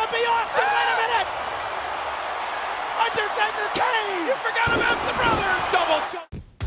gonna be Austin. Wait a minute. Undertaker, Kane. You forgot about the brothers. Double choke.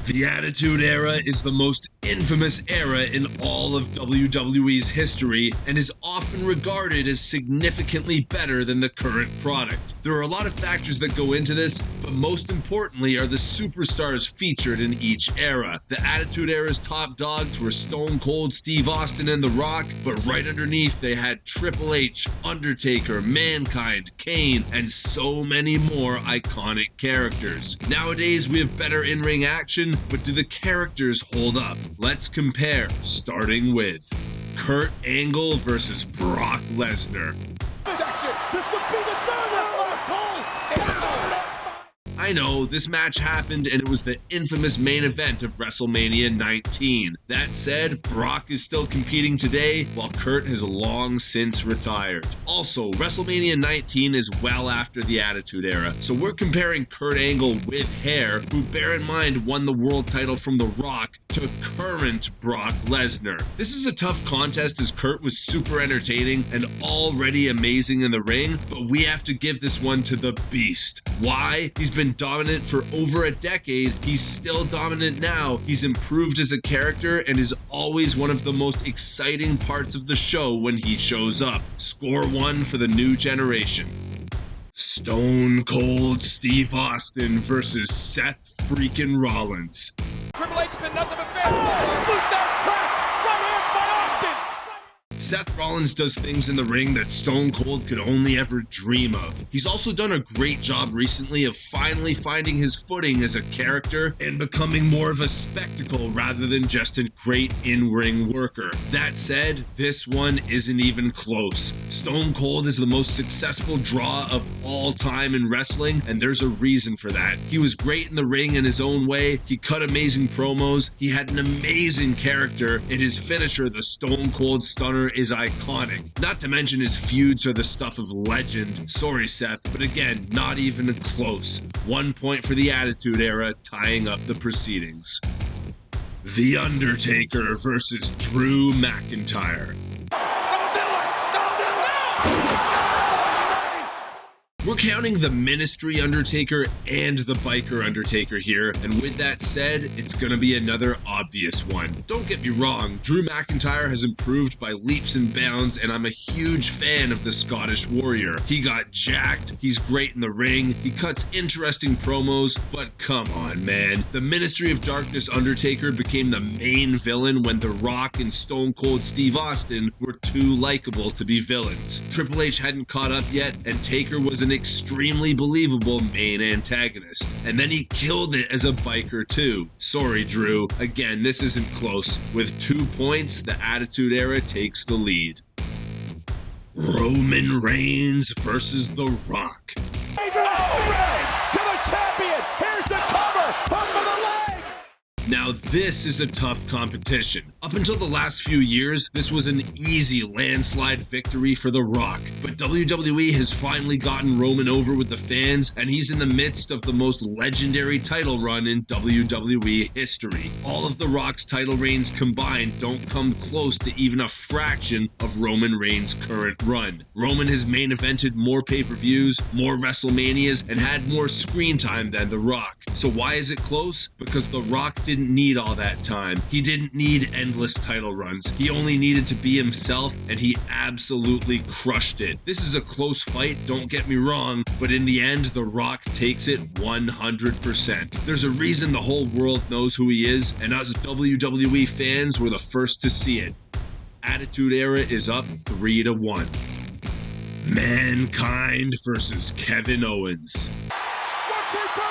The Attitude Era is the most infamous era in all of WWE's history and is often regarded as significantly better than the current product. There are a lot of factors that go into this, but most importantly are the superstars featured in each era. The Attitude Era's top dogs were Stone Cold Steve Austin and The Rock, but right underneath they had Triple H, Undertaker, Mankind, Kane, and so many more iconic characters. Nowadays we have better in-ring action, but do the characters hold up? Let's compare, starting with Kurt Angle versus Brock Lesnar. Section. This would be the third of Cole. I know, this match happened and it was the infamous main event of WrestleMania 19. That said, Brock is still competing today, while Kurt has long since retired. Also, WrestleMania 19 is well after the Attitude Era, so we're comparing Kurt Angle with hair, who, bear in mind, won the world title from The Rock, to current Brock Lesnar. This is a tough contest as Kurt was super entertaining and already amazing in the ring, but we have to give this one to the Beast. Why? He's been dominant for over a decade. He's still dominant now. He's improved as a character and is always one of the most exciting parts of the show when he shows up. Score one for the new generation. Stone Cold Steve Austin versus Seth freaking Rollins. Triple H been nothing but faithful. Luther's press. Right hand by Austin. Seth Rollins does things in the ring that Stone Cold could only ever dream of. He's also done a great job recently of finally finding his footing as a character and becoming more of a spectacle rather than just a great in-ring worker. That said, this one isn't even close. Stone Cold is the most successful draw of all time in wrestling, and there's a reason for that. He was great in the ring in his own way, he cut amazing promos, he had an amazing character, and his finisher, the Stone Cold Stunner, is iconic. Not to mention his feuds are the stuff of legend. Sorry, Seth, but again, not even close. 1 point for the Attitude Era, tying up the proceedings. The Undertaker versus Drew McIntyre. We're counting the Ministry Undertaker and the Biker Undertaker here, and with that said, it's gonna be another obvious one. Don't get me wrong, Drew McIntyre has improved by leaps and bounds, and I'm a huge fan of the Scottish Warrior. He got jacked, he's great in the ring, he cuts interesting promos, but come on, man. The Ministry of Darkness Undertaker became the main villain when The Rock and Stone Cold Steve Austin were too likable to be villains. Triple H hadn't caught up yet, and Taker was an extremely believable main antagonist. And then he killed it as a biker too. Sorry, Drew. Again, this isn't close. With 2 points, the Attitude Era takes the lead. Roman Reigns versus The Rock. Adrian Spears to the champion. Here's the cover. Hook for the leg. Now this is a tough competition. Up until the last few years, this was an easy landslide victory for The Rock, but WWE has finally gotten Roman over with the fans, and he's in the midst of the most legendary title run in WWE history. All of The Rock's title reigns combined don't come close to even a fraction of Roman Reigns' current run. Roman has main evented more pay-per-views, more WrestleManias, and had more screen time than The Rock. So why is it close? Because The Rock didn't need all that time. He didn't need endless title runs. He only needed to be himself, and he absolutely crushed it. This is a close fight, don't get me wrong, but in the end, The Rock takes it 100%. There's a reason the whole world knows who he is, and us WWE fans were the first to see it. Attitude Era is up 3-1. Mankind versus Kevin Owens. What's he doing?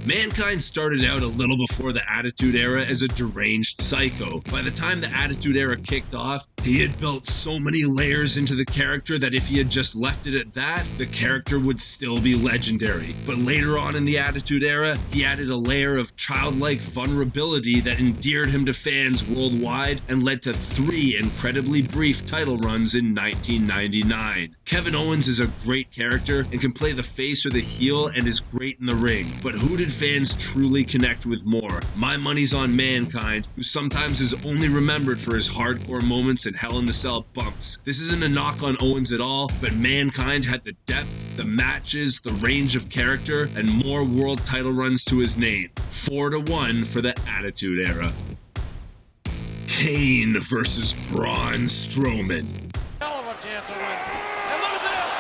Mankind started out a little before the Attitude Era as a deranged psycho. By the time the Attitude Era kicked off, he had built so many layers into the character that if he had just left it at that, the character would still be legendary. But later on in the Attitude Era, he added a layer of childlike vulnerability that endeared him to fans worldwide and led to 3 incredibly brief title runs in 1999. Kevin Owens is a great character and can play the face or the heel and is great in the ring. But who did fans truly connect with more? My money's on Mankind, who sometimes is only remembered for his hardcore moments and and Hell in the Cell bumps. This isn't a knock on Owens at all, but Mankind had the depth, the matches, the range of character, and more world title runs to his name. 4-1 for the Attitude Era. Kane versus Braun Strowman. Hell of a chance to win. And look at this!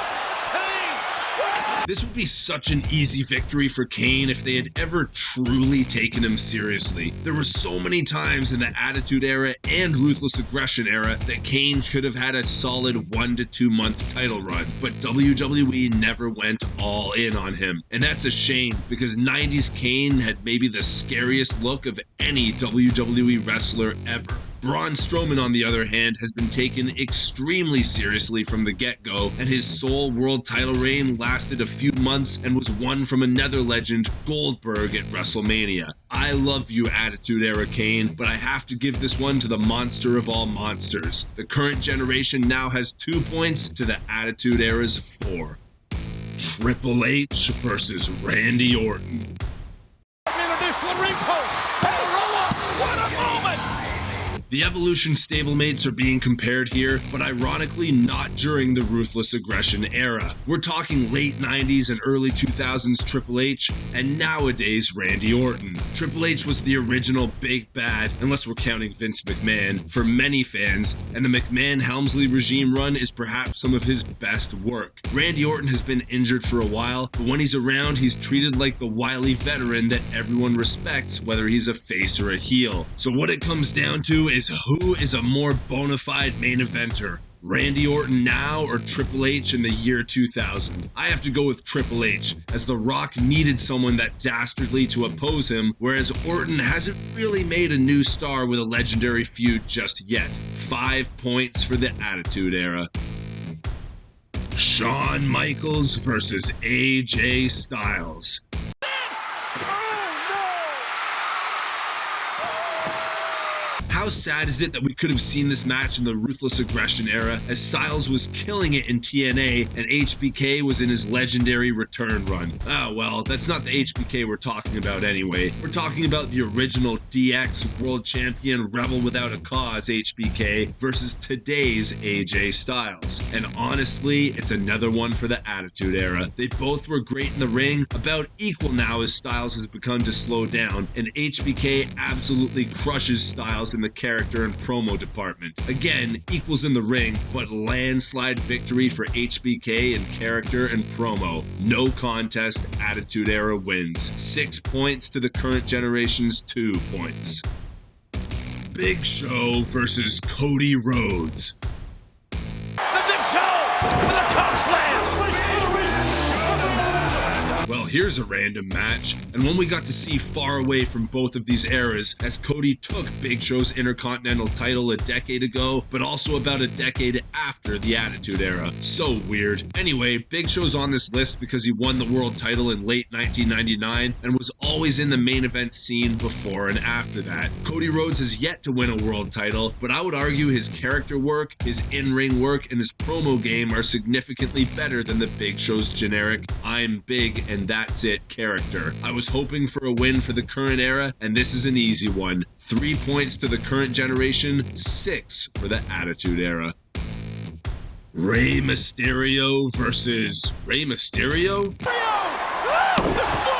Kane! This would be such an easy victory for Kane if they had ever truly taken him seriously. There were so many times in the Attitude Era and Ruthless Aggression Era that Kane could have had a solid 1 to 2 month title run, but WWE never went all in on him. And that's a shame, because 90s Kane had maybe the scariest look of any WWE wrestler ever. Braun Strowman, on the other hand, has been taken extremely seriously from the get-go, and his sole world title reign lasted a few months and was won from another legend, Goldberg, at WrestleMania. I love you, Attitude Era Kane, but I have to give this one to the monster of all monsters. The current generation now has 2 points to the Attitude Era's 4. Triple H versus Randy Orton. Introduced to the ring post. Hey, roll up! What a moment! The Evolution stablemates are being compared here, but ironically not during the Ruthless Aggression era. We're talking late 90s and early 2000s Triple H, and nowadays Randy Orton. Triple H was the original big bad, unless we're counting Vince McMahon, for many fans, and the McMahon-Helmsley regime run is perhaps some of his best work. Randy Orton has been injured for a while, but when he's around, he's treated like the wily veteran that everyone respects, whether he's a face or a heel. So what it comes down to is who is a more bona fide main eventer? Randy Orton now or Triple H in the year 2000? I have to go with Triple H, as The Rock needed someone that dastardly to oppose him, whereas Orton hasn't really made a new star with a legendary feud just yet. 5 points for the Attitude Era. Shawn Michaels versus AJ Styles. How sad is it that we could have seen this match in the Ruthless Aggression era, as Styles was killing it in TNA and HBK was in his legendary return run? Ah well, that's not the HBK we're talking about anyway. We're talking about the original DX World Champion Rebel Without a Cause HBK versus today's AJ Styles. And honestly, it's another one for the Attitude Era. They both were great in the ring, about equal now as Styles has begun to slow down, and HBK absolutely crushes Styles in the character and promo department. Again, equals in the ring, but landslide victory for HBK in character and promo. No contest, Attitude Era wins. 6 points to the current generation's 2 points. Big Show versus Cody Rhodes. The Big Show with a toe slam! Well, here's a random match, and one we got to see far away from both of these eras, as Cody took Big Show's Intercontinental title a decade ago, but also about a decade after the Attitude Era. So weird. Anyway, Big Show's on this list because he won the world title in late 1999 and was always in the main event scene before and after that. Cody Rhodes has yet to win a world title, but I would argue his character work, his in-ring work, and his promo game are significantly better than the Big Show's generic "I'm big and that's it" character. I was hoping for a win for the current era, and this is an easy one. 3 points to the current generation, 6 for the Attitude Era. Rey Mysterio versus Rey Mysterio? The splash!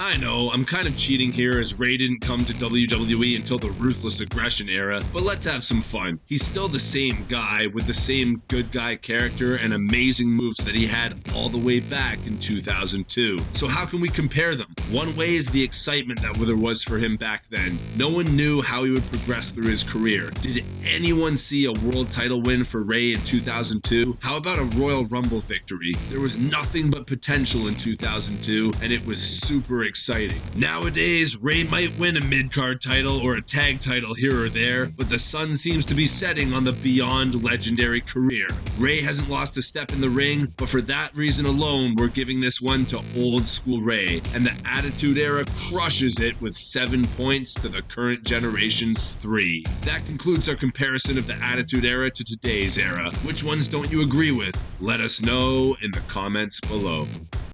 I know, I'm kind of cheating here as Rey didn't come to WWE until the Ruthless Aggression era, but let's have some fun. He's still the same guy with the same good guy character and amazing moves that he had all the way back in 2002. So how can we compare them? One way is the excitement that there was for him back then. No one knew how he would progress through his career. Did anyone see a world title win for Rey in 2002? How about a Royal Rumble victory? There was nothing but potential in 2002, and it was super exciting. Nowadays, Rey might win a mid-card title or a tag title here or there, but the sun seems to be setting on the beyond legendary career. Rey hasn't lost a step in the ring, but for that reason alone, we're giving this one to old school Rey, and the Attitude Era crushes it with 7 points to the current generation's 3. That concludes our comparison of the Attitude Era to today's era. Which ones don't you agree with? Let us know in the comments below.